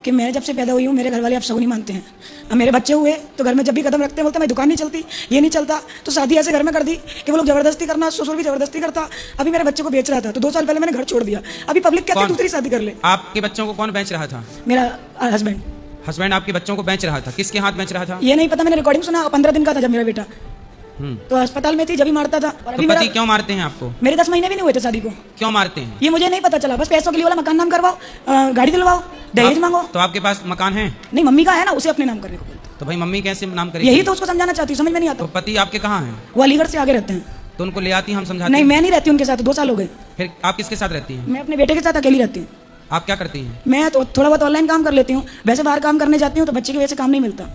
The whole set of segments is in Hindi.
कि मैं जब से पैदा हुई हूँ मेरे घर वाले अब शगुनी मानते हैं। अब मेरे बच्चे हुए तो घर में जब भी कदम रखते हैं बोलते मैं दुकान नहीं चलती, ये नहीं चलता, तो शादी ऐसे घर में कर दी कि वो लोग जबरदस्ती करना, ससुर भी जबरदस्ती करता। अभी मेरे बच्चे को बेच रहा था तो 2 साल पहले मैंने घर छोड़ दिया। अभी पब्लिक कहती है दूसरी शादी कर ले। आपके बच्चों को कौन बेच रहा था? मेरा हस्बैंड। हस्बैंड आपके बच्चों को बेच रहा था? किसके हाथ बेच रहा था? ये नहीं पता, मैंने रिकॉर्डिंग सुना। 15 दिन का था जब मेरा बेटा, तो अस्पताल में थी जब ही मारता था। और अभी तो पति क्यों मारते हैं आपको? मेरे 10 महीने भी नहीं हुए थे शादी को। क्यों मारते हैं ये मुझे नहीं पता चला। बस पैसों के लिए वाला मकान नाम करवाओ, गाड़ी दिलवाओ, दहेज मांगो। तो आपके पास मकान है? नहीं, मम्मी का है ना, उसे अपने नाम करने को बोलते। तो भाई मम्मी कैसे नाम करेगी? यही तो उसको समझाना चाहती हूँ, समझ में नहीं आता। तो पति आपके कहाँ हैं? वो अलीगढ़ से आगे रहते हैं। तो उनको ले आती हम समझाते। नहीं, मैं नहीं रहती उनके साथ, 2 साल हो गए। फिर आप किसके साथ रहती हैं? मैं अपने बेटे के साथ अकेली रहती हूँ। आप क्या करती हैं? मैं तो थोड़ा बहुत ऑनलाइन काम कर लेती हूँ, वैसे बाहर काम करने जाती हूँ तो बच्चे की वजह से काम नहीं मिलता।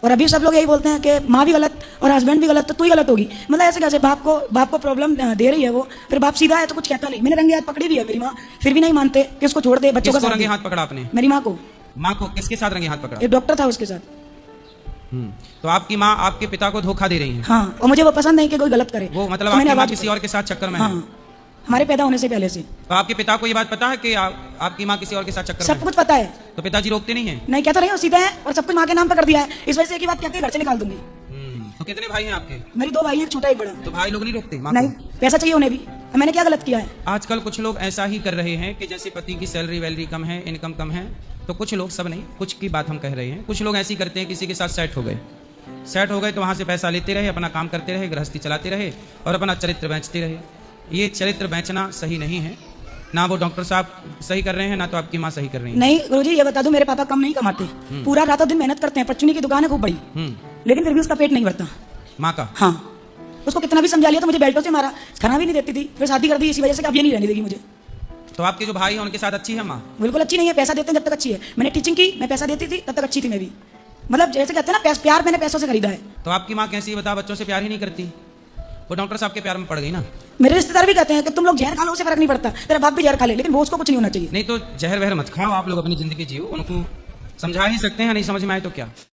और अभी सब लोग यही बोलते हैं कि माँ भी गलत और हस्बैंड भी गलत, तो तू ही गलत होगी। मतलब ऐसे कैसे? बाप को प्रॉब्लम दे रही है वो, फिर बाप सीधा है तो कुछ कहता नहीं। मैंने रंगे हाथ पकड़ी भी है मेरी माँ, फिर भी नहीं मानते कि उसको छोड़ दे, बच्चों का। रंगे हाथ पकड़ा आपने? मेरी माँ को। माँ को किसके साथ रंगे हाथ पकड़ा? एक डॉक्टर था उसके साथ। तो आपकी माँ आपके पिता को धोखा दे रही है? हाँ, और मुझे वो पसंद नहीं कि कोई गलत करे। वो मतलब आपकी माँ किसी और के साथ चक्कर में है? हाँ, हमारे पैदा होने से पहले से। तो आपके पिता को ये बात पता है कि आपकी माँ किसी और के साथ चक्कर में है? सब कुछ पता है। तो पिताजी रोकते नहीं है? नहीं, कहते रहे हो सीधे हैं और सब कुछ माँ के नाम पर कर दिया है। इस वजह से एक ही बात कहते हैं, घर से निकाल दूंगी। तो कितने भाई हैं आपके? मेरी 2 भाई हैं, एक छोटा एक बड़ा। तो भाई लोग नहीं रोकते? नहीं, पैसा चाहिए उन्हें भी। मैंने क्या गलत किया है? आजकल कुछ लोग ऐसा ही कर रहे हैं कि जैसे पति की सैलरी वैलरी कम है, इनकम कम है, तो कुछ लोग, सब नहीं, कुछ की बात हम कह रहे हैं, कुछ लोग ऐसी करते हैं किसी के साथ सेट हो गए तो वहां से पैसा लेते रहे, अपना काम करते रहे, गृहस्थी चलाते रहे और अपना चरित्र बेचते रहे। ये चरित्र बेचना सही नहीं है। ना वो डॉक्टर साहब सही कर रहे हैं, ना तो आपकी माँ सही कर रही है। नहीं गुरुजी, ये बता दूं, मेरे पापा कम नहीं कमाते, पूरा रातों दिन मेहनत करते हैं। परचूनी की दुकान है खूब बड़ी, लेकिन फिर भी उसका पेट नहीं भरता। माँ का? हाँ, उसको कितना भी समझा लिया तो मुझे बेल्टों से मारा, खाना भी नहीं देती थी, फिर शादी कर दी इसी वजह से कि अब ये नहीं रहने देगी मुझे। तो आपके जो भाई हैं उनके साथ अच्छी है माँ? बिल्कुल अच्छी नहीं है, पैसा देते हैं जब तक अच्छी है। मैंने टीचिंग की, मैं पैसा देती थी तब तक अच्छी थी मैं भी। मतलब जैसे कहते हैं ना, प्यार मैंने पैसों से खरीदा है। तो आपकी माँ कैसी बता, बच्चों से प्यार ही नहीं करती? वो डॉक्टर साहब के प्यार में पड़ गई ना। मेरे रिश्तेदार भी कहते हैं कि तुम लोग जहर खा लो, उससे फर्क नहीं पड़ता, तेरा बाप भी जहर खा ले, लेकिन वो उसको कुछ नहीं होना चाहिए। नहीं तो जहर वहर मत खाओ, आप लोग अपनी जिंदगी जियो। उनको समझा ही सकते हैं, नहीं समझ में आए तो क्या।